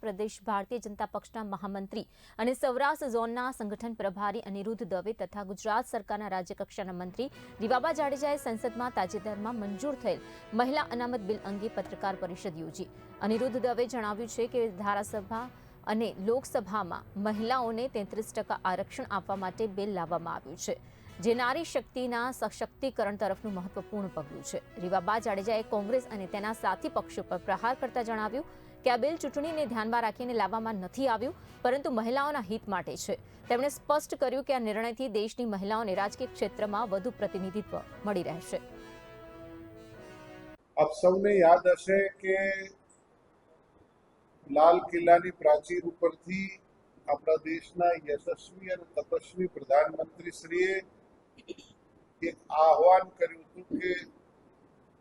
પ્રદેશ ભારતીય જનતા પક્ષના મહામંત્રી અને સૌરાષ્ટ્ર ઝોનના સંગઠન પ્રભારી અનિરુદ્ધ દવે તથા ગુજરાત સરકારના રાજ્યકક્ષાના મંત્રી રીવાબા જાડેજાએ સંસદમાં તાજેતરમાં મંજૂર થયેલ મહિલા અનામત બિલ અંગે પત્રકાર પરિષદ યોજી। અનિરુદ્ધ દવે જણાવ્યું છે કે ધારાસભા અને લોકસભામાં મહિલાઓને 33% આરક્ષણ આપવા માટે બિલ લાવવામાં આવ્યું છે, જે નારી શક્તિના સશક્તિકરણ તરફનું મહત્વપૂર્ણ પગલું છે। રીવાબા જાડેજાએ કોંગ્રેસ અને તેના સાથી પક્ષો પર પ્રહાર કરતા જણાવ્યું કે આ બિલ ચૂંટણીને ધ્યાનમાં રાખીને લાવવામાં નથી આવ્યું, પરંતુ મહિલાઓના હિત માટે છે। તેમણે સ્પષ્ટ કર્યું કે આ નિર્ણયથી દેશની મહિલાઓને રાજકીય ક્ષેત્રમાં વધુ પ્રતિનિધિત્વ મળી રહેશે। આપ સૌને યાદ હશે કે લાલ કિલ્લાની પ્રાચીર ઉપરથી આપણા દેશના યશસ્વી અને તપસ્વી પ્રધાનમંત્રી શ્રીએ એક આહવાન કર્યું હતું કે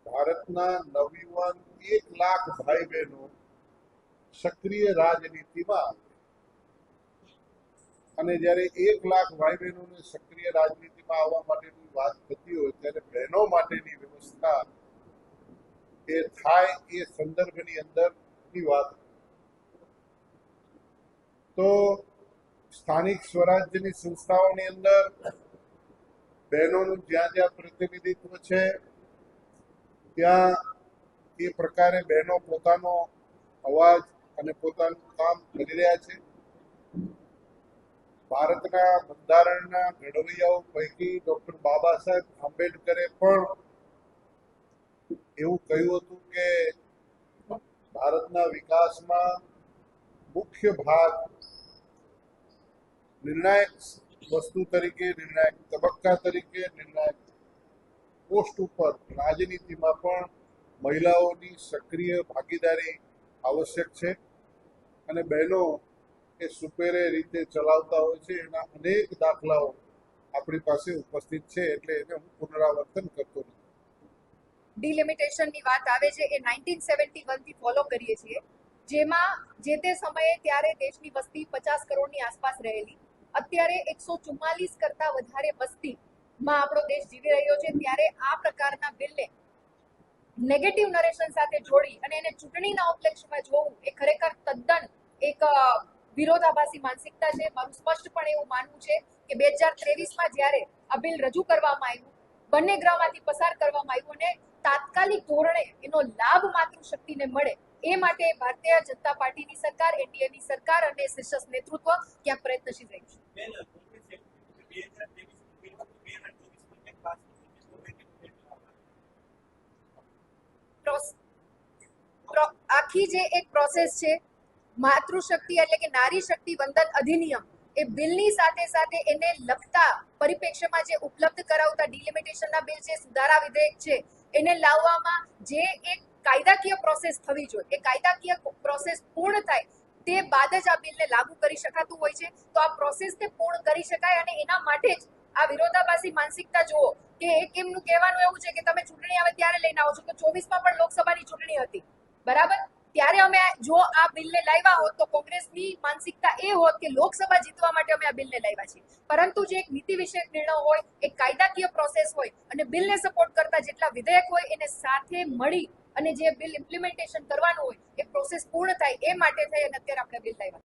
ભારતના નવયુવાન 1 લાખ ભાઈ બહેનો સક્રિય રાજનીતિમાં આવે, અને જ્યારે 1 લાખ ભાઈ બહેનોને સક્રિય રાજનીતિમાં આવવા માટેની વાત થતી હોય ત્યારે બહેનો માટેની વ્યવસ્થા એ થાય એ સંદર્ભની અંદરની વાત। તો સ્થાનિક સ્વરાજ્યની સંસ્થાઓની અંદર બહેનોનું જ્યાં જ્યાં પ્રતિનિધિત્વ છે ત્યાં એ પ્રકારે બહેનો પોતાનો અવાજ અને પોતાનું કામ કરી રહ્યા છે। ભારતના બંધારણના ઘડવૈયાઓ પૈકી ડોક્ટર બાબા સાહેબ આંબેડકરે પણ એવું કહ્યું હતું કે ભારતના વિકાસમાં મુખ્ય ભાગ નિર્ણાયક વસ્તુ તરીકે, નિર્ણાયક તબક્કા તરીકે, નિર્ણાયક પોસ્ટ ઉપર રાજનીતિમાં પણ મહિલાઓની સક્રિય ભાગીદારી આવશ્યક છે, અને બહેનો એ સુપેરે રીતે ચલાવતા હોય છે એના અનેક દાખલાઓ આપણી પાસે ઉપસ્થિત છે, એટલે એને હું પુનરાવર્તન કરતો નથી। ડિલિમિટેશનની વાત આવે છે એ 1971 થી ફોલો કરીએ છીએ, જેમાં જે તે સમયે ત્યારે દેશની વસ્તી 50 કરોડની આસપાસ રહેલી, અત્યારે 144 કરતા વધારે વસ્તીમાં આપણો દેશ જીવી રહ્યો છે। ત્યારે આ પ્રકારના બિલને નેગેટિવ નરેશન સાથે જોડી અને એને ચૂંટણીના ઉપલક્ષ્યમાં જોવું એ ખરેખર તદ્દન એક વિરોધાભાસી માનસિકતા છે। મારું સ્પષ્ટપણે એવું માનવું છે કે 2023માં જ્યારે આ બિલ રજૂ કરવામાં આવ્યું, બંને ગૃહમાંથી પસાર કરવામાં આવ્યું અને તાત્કાલિક ધોરણે એનો લાભ માતૃશક્તિને મળે એ માટે ભારતીય જનતા પાર્ટીની સરકાર, એનડીએની સરકાર અને શીર્ષસ્થ નેતૃત્વ ક્યાંક પ્રયત્નશીલ રહ્યું છે। આખી જે એક પ્રોસેસ છે માતૃશક્તિ એટલે કે નારી શક્તિ વંદન અધિનિયમ, એ બિલની સાથે સાથે એને લગતા પરિપ્રેક્ષ્યમાં જે ઉપલબ્ધ કરાવતા ડિલિમિટેશનના બિલ છે, સુધારા વિધેયક છે, એને લાવવામાં જે એક કાયદાકીય પ્રોસેસ થવી જોઈએ, એ કાયદાકીય પ્રોસેસ પૂર્ણ થાય તે બાદ જ આ બિલને લાગુ કરી શકાતું હોય છે। તો આ પ્રોસેસને પૂર્ણ કરી શકાય અને એના માટે જ આ વિરોધાભાસી માનસિકતા જુઓ કે એક એમનું કહેવાનું એવું છે કે તમે ચૂંટણી આવે ત્યારે લઈને આવો છો, તો 24માં પણ લોકસભાની ચૂંટણી હતી, બરાબર? ત્યારે અમે જો આ બિલને લાવ્યા હોત તો કોંગ્રેસની માનસિકતા એ હોત કે લોકસભા જીતવા માટે અમે આ બિલને લાવ્યા છીએ, પરંતુ જે એક નીતિ વિષયક નિર્ણય હોય, એક કાયદાકીય પ્રોસેસ હોય અને બિલને સપોર્ટ કરતા જેટલા વિધેયક હોય એને સાથે મળી અને જે બિલ ઇમ્પ્લિમેન્ટેશન કરવાનું હોય એ પ્રોસેસ પૂર્ણ થાય એ માટે થઈ અને અત્યારે આપણે બિલ લાવ્યા।